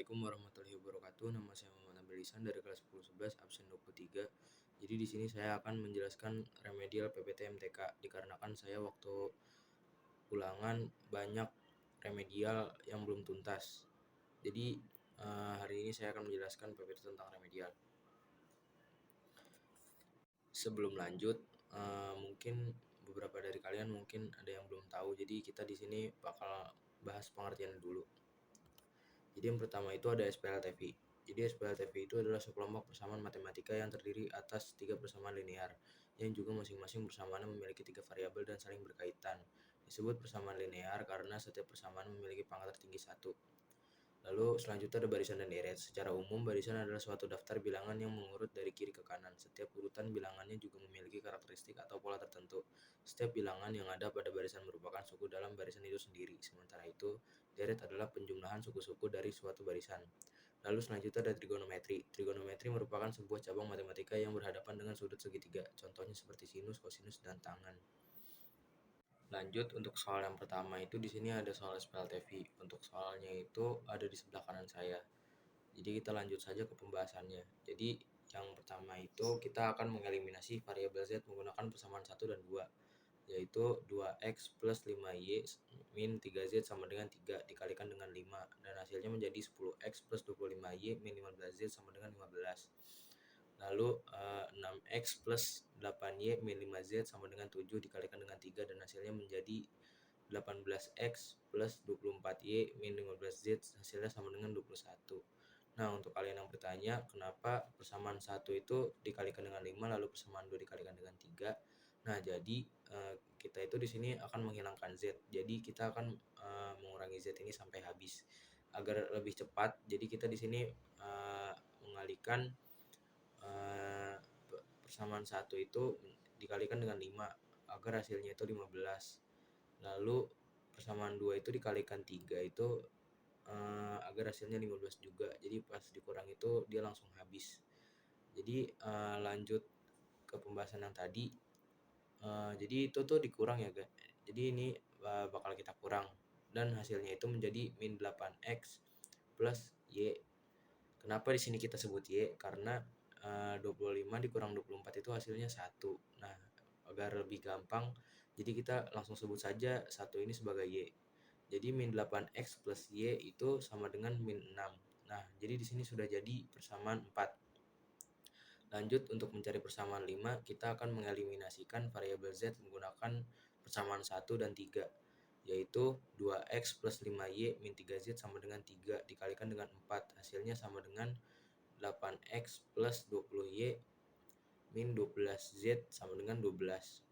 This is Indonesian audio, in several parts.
Assalamualaikum warahmatullahi wabarakatuh. Nama saya Muhammad Abdul Ihsan dari kelas 1011 absen 23. Jadi di sini saya akan menjelaskan remedial PPT MTK dikarenakan saya waktu ulangan banyak remedial yang belum tuntas. Jadi hari ini saya akan menjelaskan PPT tentang remedial. Sebelum lanjut, mungkin beberapa dari kalian mungkin ada yang belum tahu. Jadi kita di sini bakal bahas pengertian dulu. Jadi yang pertama itu ada SPLTV. Jadi SPLTV itu adalah sekelompok persamaan matematika yang terdiri atas 3 persamaan linear yang juga masing-masing persamaannya memiliki 3 variabel dan saling berkaitan. Disebut persamaan linear karena setiap persamaan memiliki pangkat tertinggi 1. Lalu selanjutnya ada barisan dan deret. Secara umum, barisan adalah suatu daftar bilangan yang mengurut dari kiri ke kanan. Setiap urutan bilangannya juga memiliki karakteristik atau pola tertentu. Setiap bilangan yang ada pada barisan merupakan suku dalam barisan itu sendiri. Sementara itu, deret adalah penjumlahan suku-suku dari suatu barisan. Lalu selanjutnya ada trigonometri. Trigonometri merupakan sebuah cabang matematika yang berhadapan dengan sudut segitiga. Contohnya seperti sinus, kosinus, dan tangan. Lanjut untuk soal yang pertama itu di sini ada soal SPLTV. Untuk soalnya itu ada di sebelah kanan saya. Jadi kita lanjut saja ke pembahasannya. Jadi yang pertama itu kita akan mengeliminasi variabel Z menggunakan persamaan 1 dan 2, yaitu 2x plus 5y min 3z sama dengan 3 dikalikan dengan 5, dan hasilnya menjadi 10x plus 25y min 15z sama dengan 15. Lalu 6x plus 8y min 5z sama dengan 7 dikalikan dengan 3, dan hasilnya menjadi 18x plus 24y min 15z hasilnya sama dengan 21. Nah, untuk kalian yang bertanya kenapa persamaan 1 itu dikalikan dengan 5 lalu persamaan 2 dikalikan dengan 3. Nah, jadi kita itu di sini akan menghilangkan z. Jadi kita akan mengurangi z ini sampai habis. Agar lebih cepat, jadi kita di sini mengalihkan persamaan 1 itu dikalikan dengan 5 agar hasilnya itu 15. Lalu persamaan 2 itu dikalikan 3 itu agar hasilnya 15 juga. Jadi pas dikurang itu dia langsung habis. Jadi lanjut ke pembahasan yang tadi. Jadi itu tuh dikurang ya guys. Jadi ini bakal kita kurang, dan hasilnya itu menjadi min 8x plus y. Kenapa di sini kita sebut y? Karena 25 dikurang 24 itu hasilnya 1. Nah, agar lebih gampang, jadi kita langsung sebut saja 1 ini sebagai y. Jadi min 8x plus y itu sama dengan min 6. Nah, jadi di sini sudah jadi persamaan 4. Lanjut untuk mencari persamaan 5, kita akan mengeliminasikan variabel z menggunakan persamaan 1 dan 3, yaitu 2x plus 5y min 3z sama dengan 3 dikalikan dengan 4. Hasilnya sama dengan 8x plus 20y min 12z sama dengan 12.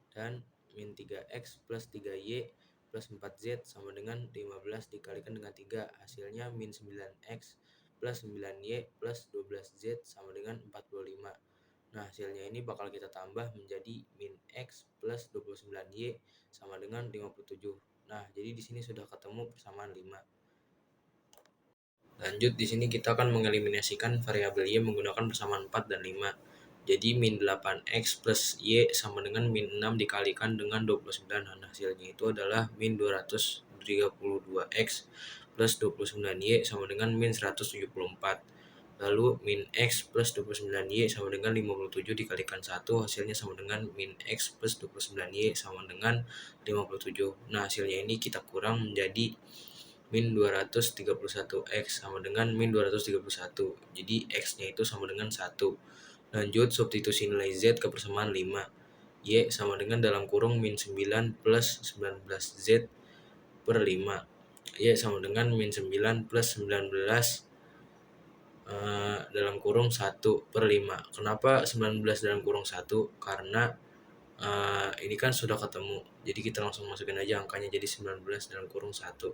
Dan min 3x plus 3y plus 4z sama dengan 15 dikalikan dengan 3. Hasilnya min 9x plus 9y plus 12z sama dengan 45. Nah, hasilnya ini bakal kita tambah menjadi min x plus 29y sama dengan 57. Nah, jadi di sini sudah ketemu persamaan 5. Lanjut, di sini kita akan mengeliminasikan variabel y menggunakan persamaan 4 dan 5. Jadi min 8x plus y sama dengan min 6 dikalikan dengan 29. Dan hasilnya itu adalah min 232x plus 29y sama dengan min 174. Lalu min x plus 29y sama dengan 57 dikalikan 1, hasilnya sama dengan min x plus 29y sama dengan 57. Nah, hasilnya ini kita kurang menjadi min 231x sama dengan min 231. Jadi x-nya itu sama dengan 1. Lanjut, substitusi nilai z ke persamaan 5. Y sama dengan dalam kurung min 9 plus 19z per 5. Y sama dengan min 9 plus 19 dalam kurung 1 per 5. Kenapa 19 dalam kurung 1? Karena ini kan sudah ketemu. Jadi kita langsung masukin aja angkanya, jadi 19 dalam kurung 1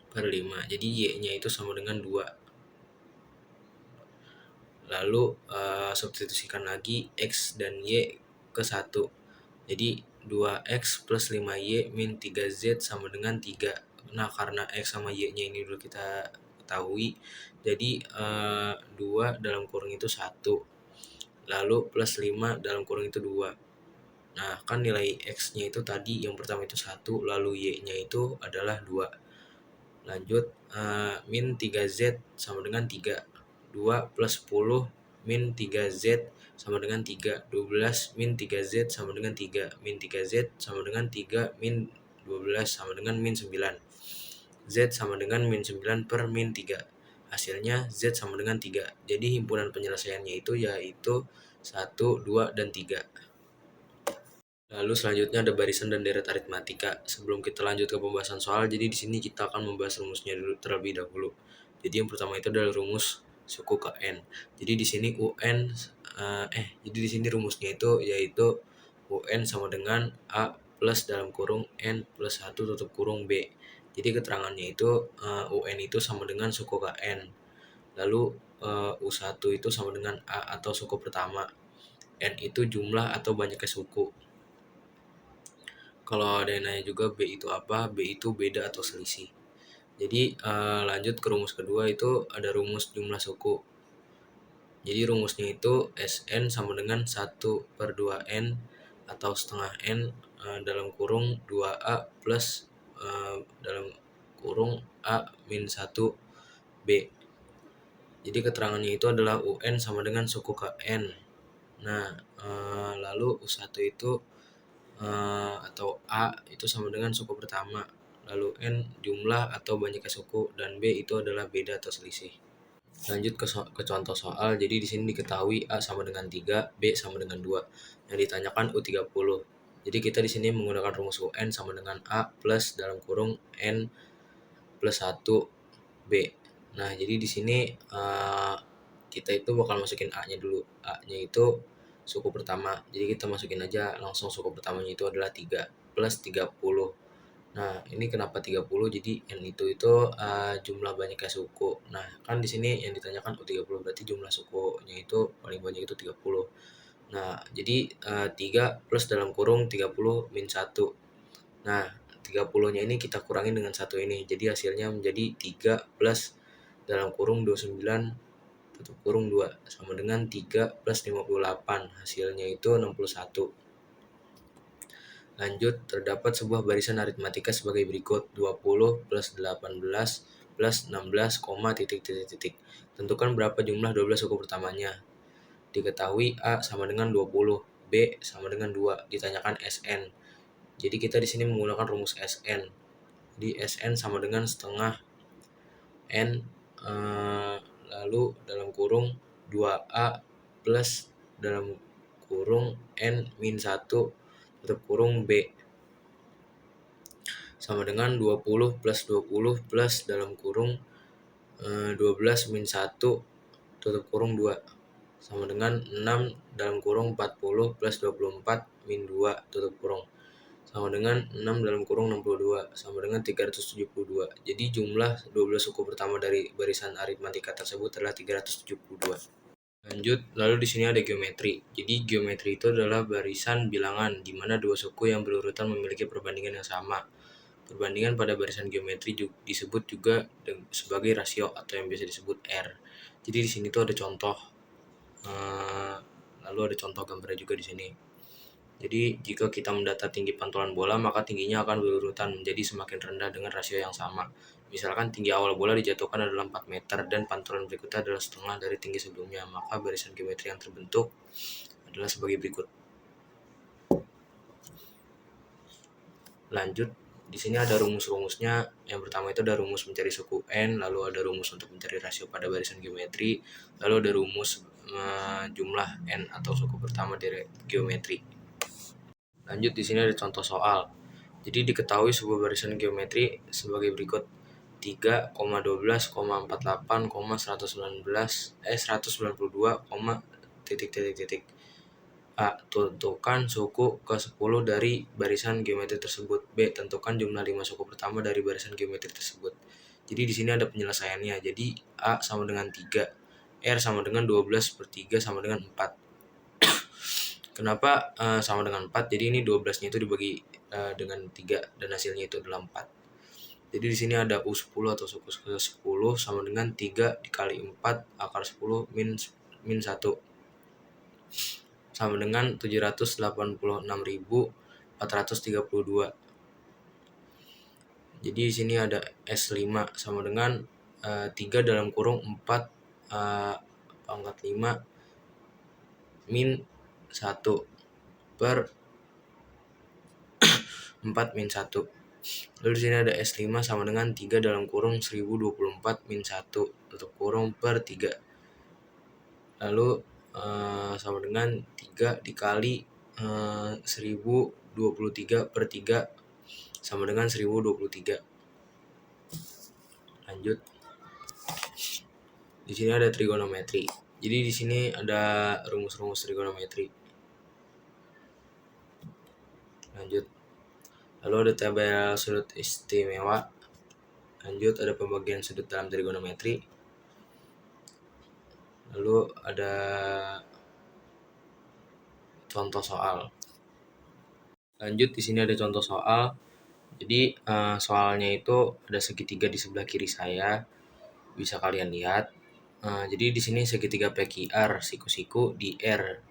per 5. Jadi y-nya itu sama dengan 2. Lalu substitusikan lagi x dan y ke 1. Jadi 2x plus 5y min 3z sama dengan 3. Nah, karena x sama y-nya ini dulu kita ketahui, jadi 2 dalam kurung itu 1. Lalu plus 5 dalam kurung itu 2. Nah, kan nilai x-nya itu tadi yang pertama itu 1, lalu y-nya itu adalah 2. Lanjut, min 3Z sama dengan 3. 2 plus 10 min 3Z sama dengan 3. 12 min 3Z sama dengan 3. Min 3Z sama dengan 3 min 12 sama dengan min 9. Z sama dengan min 9 per min 3. Hasilnya Z sama dengan 3. Jadi himpunan penyelesaiannya itu yaitu 1, 2, dan 3. Lalu selanjutnya ada barisan dan deret aritmatika. Sebelum kita lanjut ke pembahasan soal, jadi di sini kita akan membahas rumusnya dulu terlebih dahulu. Jadi yang pertama itu adalah rumus suku ke n. Jadi di sini jadi di sini rumusnya itu yaitu UN sama dengan A plus dalam kurung N plus 1 tutup kurung B. Jadi keterangannya itu UN itu sama dengan suku ke N. Lalu U1 itu sama dengan A atau suku pertama. N itu jumlah atau banyaknya suku. Kalau ada yang nanya juga B itu apa? B itu beda atau selisih. Jadi lanjut ke rumus kedua itu ada rumus jumlah suku. Jadi rumusnya itu Sn sama dengan 1/2n atau setengah n dalam kurung 2A plus dalam kurung A min 1B. Jadi keterangannya itu adalah UN sama dengan suku ke N. Nah, lalu U1 itu atau A itu sama dengan suku pertama, lalu N jumlah atau banyaknya suku, dan B itu adalah beda atau selisih. Lanjut ke contoh soal. Jadi di sini diketahui A sama dengan 3, B sama dengan 2. Yang ditanyakan U30. Jadi kita di sini menggunakan rumus UN sama dengan A plus dalam kurung N plus 1 B. Nah, jadi di sini kita itu bakal masukin A-nya dulu. A-nya itu suku pertama. Jadi kita masukin aja langsung suku pertamanya itu adalah 3 plus 30. Nah, ini kenapa 30? Jadi N itu jumlah banyaknya suku. Nah, kan di sini yang ditanyakan U30 berarti jumlah sukunya itu paling banyak itu 30. Nah, jadi 3 plus dalam kurung 30 min 1. Nah, 30-nya ini kita kurangin dengan 1 ini. Jadi hasilnya menjadi 3 plus dalam kurung 29 tutup kurung 2 sama dengan 3 plus 58. Hasilnya itu 61. Lanjut, terdapat sebuah barisan aritmatika sebagai berikut: 20 plus 18 plus 16, titik. Tentukan berapa jumlah 12 suku pertamanya. Diketahui A sama dengan 20, B sama dengan 2, ditanyakan Sn. Jadi kita di sini menggunakan rumus Sn. Jadi Sn sama dengan setengah N lalu dalam kurung 2A plus dalam kurung N min 1 tutup kurung B sama dengan 20 plus 20 plus dalam kurung 12 min 1 tutup kurung 2 sama dengan 6 dalam kurung 40 plus 24 min 2 tutup kurung sama dengan 6 dalam kurung 62 sama dengan 372. Jadi jumlah 12 suku pertama dari barisan aritmatika tersebut adalah 372. Lanjut, lalu di sini ada geometri. Jadi geometri itu adalah barisan bilangan di mana dua suku yang berurutan memiliki perbandingan yang sama. Perbandingan pada barisan geometri disebut juga sebagai rasio atau yang biasa disebut R. Jadi di sini tuh ada contoh, lalu ada contoh gambarnya juga di sini. Jadi jika kita mendata tinggi pantulan bola, maka tingginya akan berurutan menjadi semakin rendah dengan rasio yang sama. Misalkan tinggi awal bola dijatuhkan adalah 4 meter dan pantulan berikutnya adalah setengah dari tinggi sebelumnya, maka barisan geometri yang terbentuk adalah sebagai berikut. Lanjut, di sini ada rumus-rumusnya. Yang pertama itu ada rumus mencari suku N, lalu ada rumus untuk mencari rasio pada barisan geometri, lalu ada rumus jumlah N atau suku pertama dari geometri. Lanjut, di sini ada contoh soal. Jadi diketahui sebuah barisan geometri sebagai berikut: 3,12,48, 192, titik. A. Tentukan suku ke-10 dari barisan geometri tersebut. B. Tentukan jumlah 5 suku pertama dari barisan geometri tersebut. Jadi di sini ada penyelesaiannya. Jadi A sama dengan 3, R sama dengan 12 per 3 sama dengan 4. Kenapa sama dengan 4? Jadi ini 12-nya itu dibagi dengan 3 dan hasilnya itu adalah 4. Jadi di sini ada U10 atau suku ke-10 sama dengan 3 dikali 4 akar 10 min 1 sama dengan 786.432. Jadi di sini ada S5 sama dengan 3 dalam kurung 4 pangkat 5 min 1 per 4 min 1. Lalu di sini ada S5 sama dengan 3 dalam kurung 1024 min 1 tutup kurung per 3. Lalu sama dengan 3 dikali 1023 per 3 sama dengan 1023. Lanjut. Di sini ada trigonometri. Jadi di sini ada rumus-rumus trigonometri. Lanjut. Lalu ada tabel sudut istimewa. Lanjut, ada pembagian sudut dalam trigonometri. Lalu ada contoh soal. Lanjut, di sini ada contoh soal. Jadi soalnya itu ada segitiga di sebelah kiri saya, bisa kalian lihat. Jadi di sini segitiga PQR siku-siku di R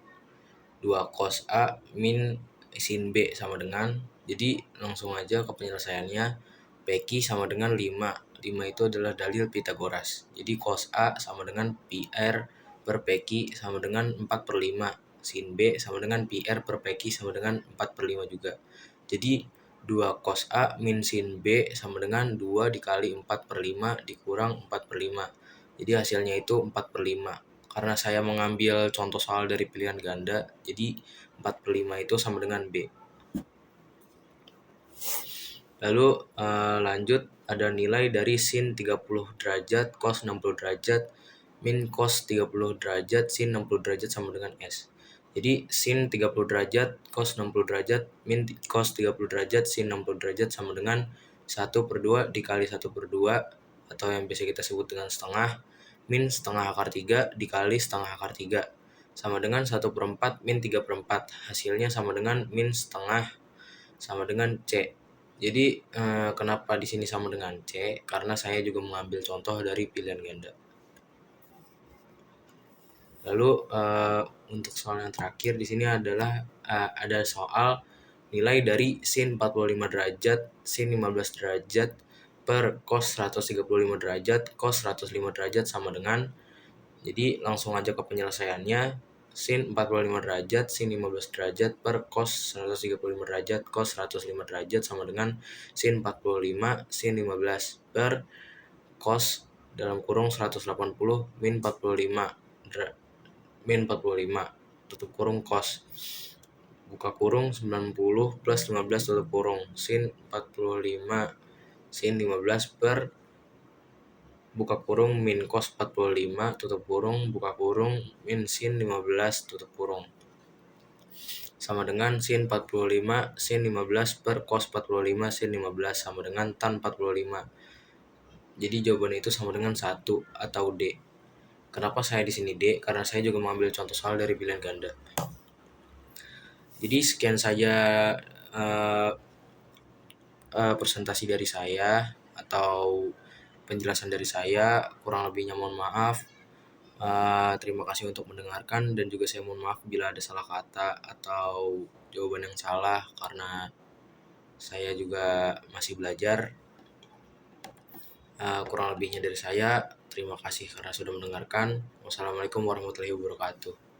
2 cos A min sin B sama dengan. Jadi langsung aja ke penyelesaiannya. PQ sama dengan 5. 5 itu adalah dalil Pythagoras. Jadi cos A sama dengan PR per PQ sama dengan 4/5. Sin B sama dengan PR per PQ sama dengan 4/5 juga. Jadi 2 cos A min sin B sama dengan 2 dikali 4/5 dikurang 4/5. Jadi hasilnya itu 4/5. Karena saya mengambil contoh soal dari pilihan ganda, jadi 4/5 itu sama dengan B. Lalu lanjut, ada nilai dari sin 30 derajat cos 60 derajat min cos 30 derajat sin 60 derajat sama dengan S. Jadi sin 30 derajat cos 60 derajat min cos 30 derajat sin 60 derajat sama dengan 1/2 dikali 1/2 atau yang biasa kita sebut dengan setengah min setengah akar 3 dikali setengah akar 3 sama dengan 1/4 min 3/4. Hasilnya sama dengan min setengah sama dengan C. Jadi kenapa di sini sama dengan C? Karena saya juga mengambil contoh dari pilihan ganda. Lalu untuk soal yang terakhir di sini adalah ada soal nilai dari sin 45 derajat, sin 15 derajat per cos 135 derajat, cos 105 derajat sama dengan. Jadi langsung aja ke penyelesaiannya. Sin 45 derajat, sin 15 derajat per cos 135 derajat, cos 105 derajat sama dengan sin 45, sin 15 per cos dalam kurung 180 min 45 tutup kurung cos buka kurung 90 plus 15 tutup kurung sin 45 sin 15 per buka kurung min cos 45 tutup kurung buka kurung min sin 15 tutup kurung sama dengan sin 45 sin 15 per cos 45 sin 15 sama dengan tan 45. Jadi jawabannya itu sama dengan 1 atau D. Kenapa saya di sini D? Karena saya juga mengambil contoh soal dari pilihan ganda. Jadi sekian saja presentasi dari saya atau penjelasan dari saya. Kurang lebihnya mohon maaf. Terima kasih untuk mendengarkan dan juga saya mohon maaf bila ada salah kata atau jawaban yang salah karena saya juga masih belajar. Kurang lebihnya dari saya. Terima kasih karena sudah mendengarkan. Wassalamualaikum warahmatullahi wabarakatuh.